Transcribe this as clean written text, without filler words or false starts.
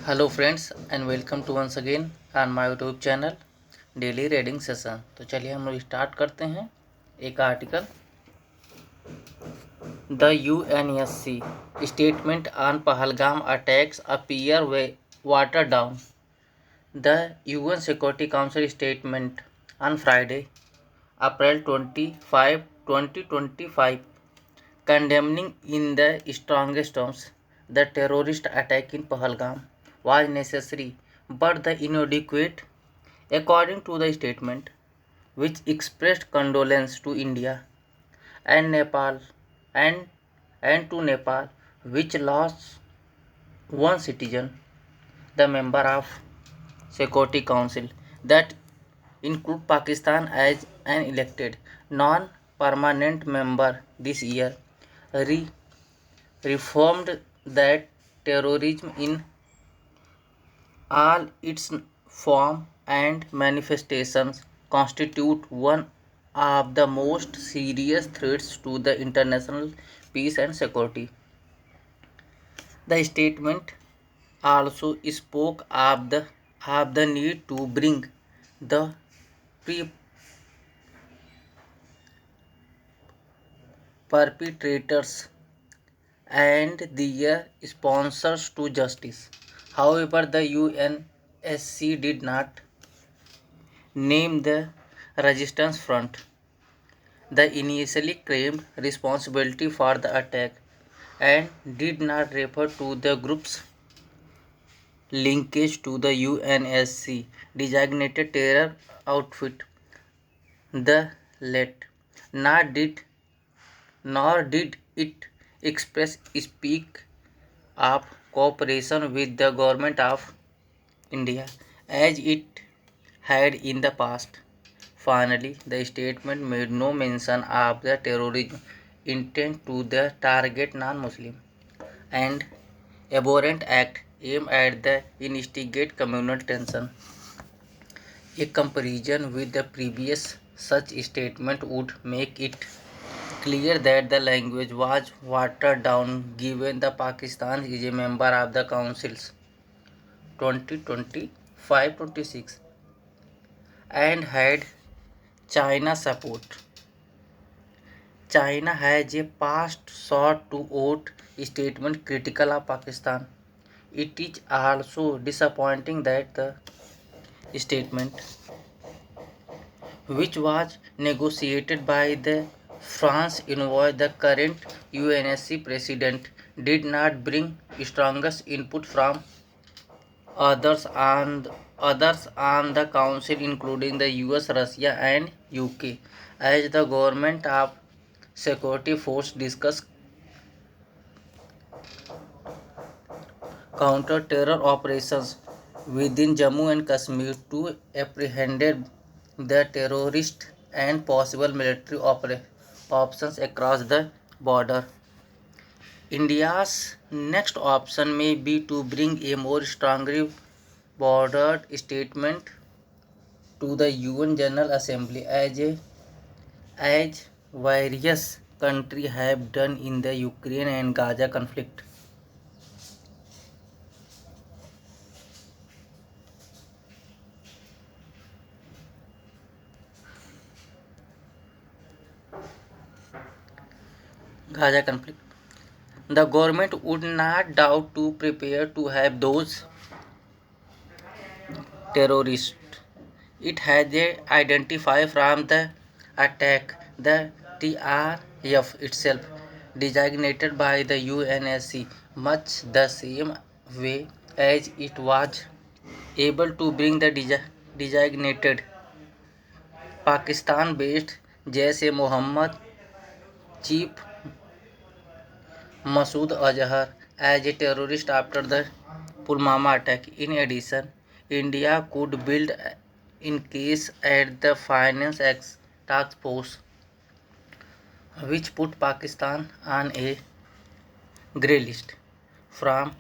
Hello friends and welcome to once again on my YouTube channel daily reading session. तो चलिए हम लोग start करते हैं एक article. The UNSC statement on Pahalgam attacks appear water down. The UN security council statement on Friday April 25, 2025 condemning in the strongest terms the terrorist attack in Pahalgam was necessary but the inadequate, according to the statement, which expressed condolence to India and Nepal and, and to Nepal, which lost one citizen, the member of Security Council, that include Pakistan as an elected non-permanent member this year, reformed that terrorism in all its form and manifestations constitute one of the most serious threats to the international peace and security. The statement also spoke of the need to bring the perpetrators and their sponsors to justice. However, the UNSC did not name the resistance front that initially claimed responsibility for the attack and did not refer to the group's linkage to the UNSC designated terror outfit. The let nor did it express speak of cooperation with the government of India as it had in the past. Finally, the statement made no mention of the terrorism intent to the target non-Muslim and abhorrent act aimed at the instigate communal tension. A comparison with the previous such statement would make it clear that the language was watered down given the Pakistan is a member of the Council's 2025-26 and had China support. China has a past sought to vote statement critical of Pakistan. It is also disappointing that the statement, which was negotiated by the France envoy, the current UNSC president, did not bring strongest input from others on the council, including the US, Russia, and UK, as the government of security force discussed counter-terror operations within Jammu and Kashmir to apprehend the terrorists and possible military options across the border. India's next option may be to bring a more strongly bordered statement to the UN General Assembly as various countries have done in the Ukraine and Gaza conflict. The government would not doubt to prepare to have those terrorists it has identified from the attack. The TRF itself, designated by the UNSC, much the same way as it was able to bring the designated Pakistan-based Jaish-e-Mohammed chief Masood Azhar as a terrorist after the Pulwama attack. In addition, India could build in case at the Finance Task Force, which put Pakistan on a grey list from